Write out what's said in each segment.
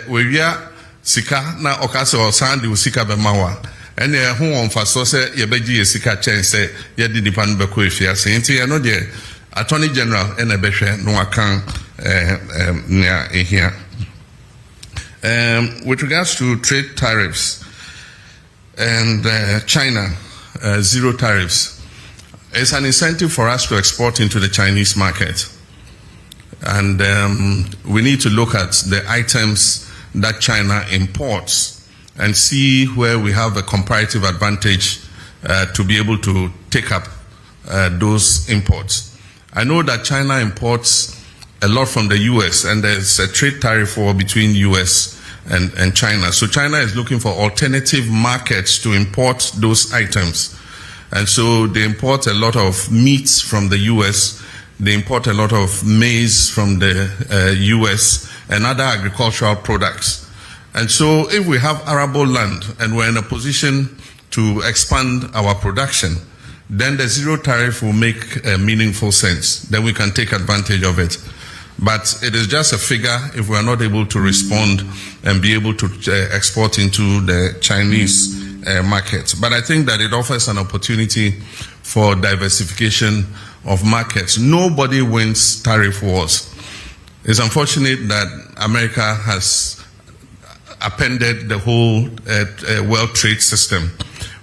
we are sika na okase o sande sika be mawa ene ho on fa so se ye beji sika chen se ye di nipa no be ko efia se nti no de Attorney General ene behwe no akan nia ehia. With regards to trade tariffs and China, zero tariffs, it's an incentive for us to export into the Chinese market. And we need to look at the items that China imports and see where we have a comparative advantage to be able to take up those imports. I know that China imports a lot from the US, and there's a trade tariff war between US and China. So China is looking for alternative markets to import those items. And so they import a lot of meats from the US, they import a lot of maize from the US and other agricultural products. And so if we have arable land and we're in a position to expand our production, then the zero tariff will make meaningful sense. Then we can take advantage of it. But it is just a figure if we are not able to respond and be able to export into the Chinese market. But I think that it offers an opportunity for diversification of markets. Nobody wins tariff wars. It's unfortunate that America has appended the whole world trade system.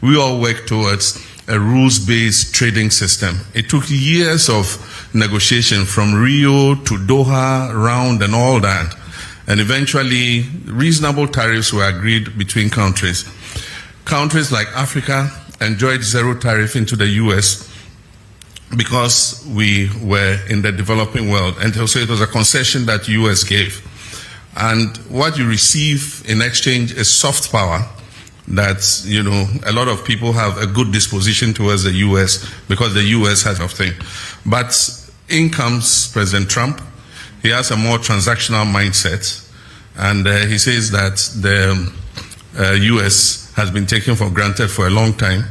We all work towards a rules-based trading system. It took years of negotiation from Rio to Doha round and all that. And eventually, reasonable tariffs were agreed between countries. Countries like Africa enjoyed zero tariff into the US because we were in the developing world. And so it was a concession that US gave. And what you receive in exchange is soft power that, you know, a lot of people have a good disposition towards the US because the US has nothing. But in comes President Trump. He has a more transactional mindset. And he says that the US has been taken for granted for a long time.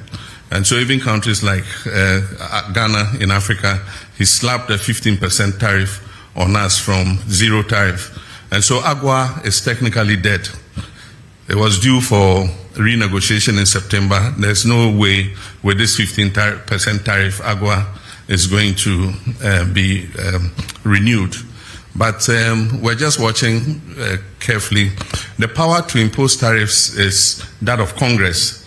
And so even countries like Ghana in Africa, he slapped a 15% tariff on us from zero tariff. And so AGUA is technically dead. It was due for renegotiation in September. There's no way with this 15% tariff AGUA is going to be renewed. But we're just watching carefully. The power to impose tariffs is that of Congress.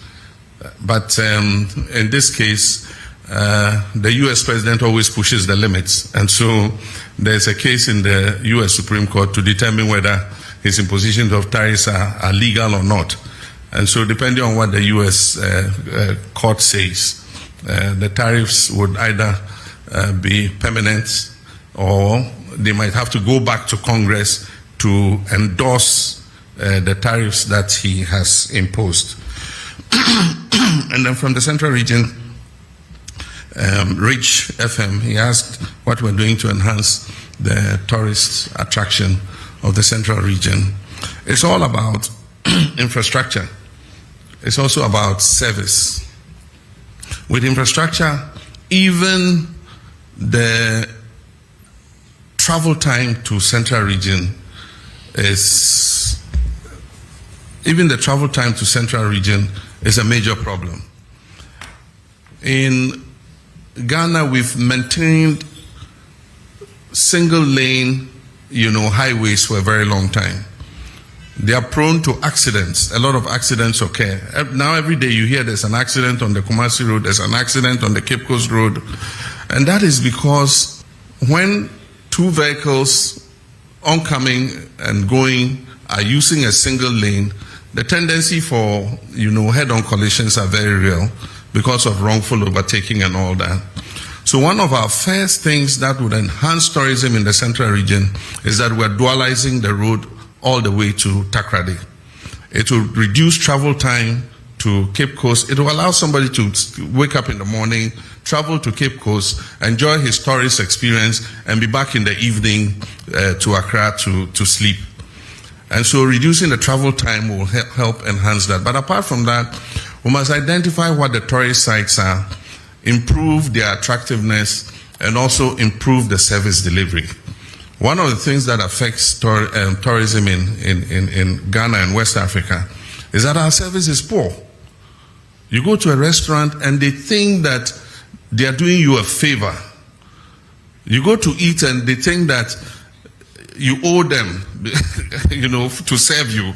But in this case, the US president always pushes the limits. And so there's a case in the US Supreme Court to determine whether his impositions of tariffs are legal or not. And so depending on what the US court says, the tariffs would either be permanent or they might have to go back to Congress to endorse the tariffs that he has imposed. And then from the Central Region, Rich FM, he asked what we're doing to enhance the tourist attraction of the Central Region. It's all about infrastructure. It's also about service. With infrastructure, even the travel time to Central Region is a major problem. In Ghana, we've maintained single lane, highways for a very long time. They are prone to accidents. A lot of accidents occur. Now every day you hear there's an accident on the Kumasi Road, there's an accident on the Cape Coast Road. And that is because when two vehicles oncoming and going are using a single lane, the tendency for, head-on collisions are very real because of wrongful overtaking and all that. So one of our first things that would enhance tourism in the Central Region is that we're dualizing the road all the way to Takrady. It will reduce travel time to Cape Coast. It will allow somebody to wake up in the morning, travel to Cape Coast, enjoy his tourist experience, and be back in the evening to Accra to sleep. And so reducing the travel time will help enhance that. But apart from that, we must identify what the tourist sites are, improve their attractiveness, and also improve the service delivery. One of the things that affects tourism in Ghana and West Africa is that our service is poor. You go to a restaurant and they think that they are doing you a favor. You go to eat and they think that you owe them, to serve you.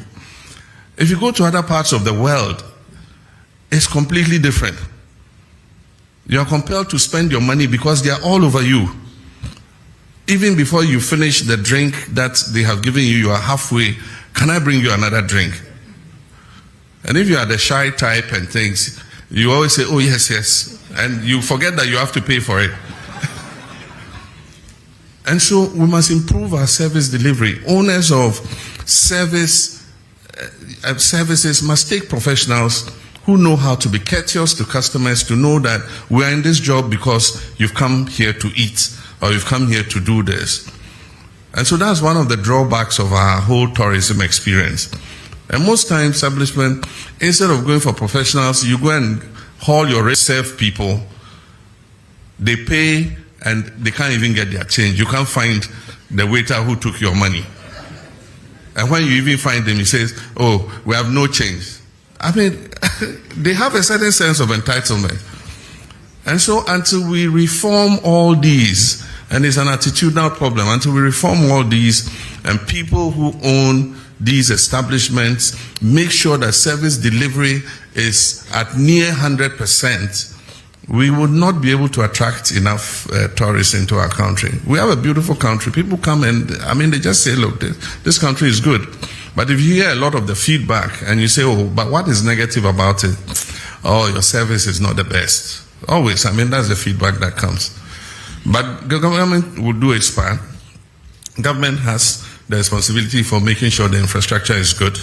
If you go to other parts of the world, it's completely different. You are compelled to spend your money because they are all over you. Even before you finish the drink that they have given you, you are halfway. Can I bring you another drink? And if you are the shy type and things, you always say, oh, yes, yes. And you forget that you have to pay for it. And so we must improve our service delivery. Owners of services must take professionals who know how to be courteous to customers, to know that we are in this job because you've come here to eat or you've come here to do this. And so that's one of the drawbacks of our whole tourism experience. And most times, establishment, instead of going for professionals, you go and haul your reserve people. They pay and they can't even get their change. You can't find the waiter who took your money. And when you even find them, he says, oh, we have no change. I mean, they have a certain sense of entitlement. And so until we reform all these, and it's an attitudinal problem, until we reform all these, and people who own these establishments make sure that service delivery is at near 100%, we would not be able to attract enough tourists into our country. We have a beautiful country. People come and, they just say, look, this country is good. But if you hear a lot of the feedback and you say, oh, but what is negative about it? Oh, your service is not the best. Always, that's the feedback that comes. But the government will do its part. Government has the responsibility for making sure the infrastructure is good.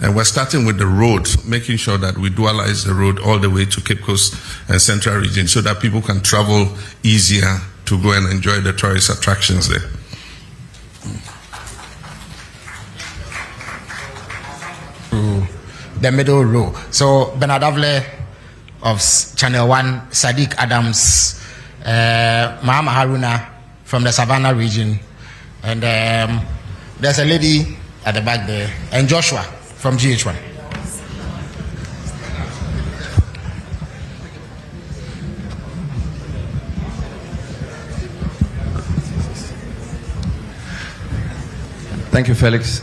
And we're starting with the road, making sure that we dualize the road all the way to Cape Coast and Central Region so that people can travel easier to go and enjoy the tourist attractions there. The middle row. So Bernard Avle of Channel 1, Sadiq Adams, Mahama Haruna from the Savannah region, and there's a lady at the back there, and Joshua from GH1. Thank you, Felix.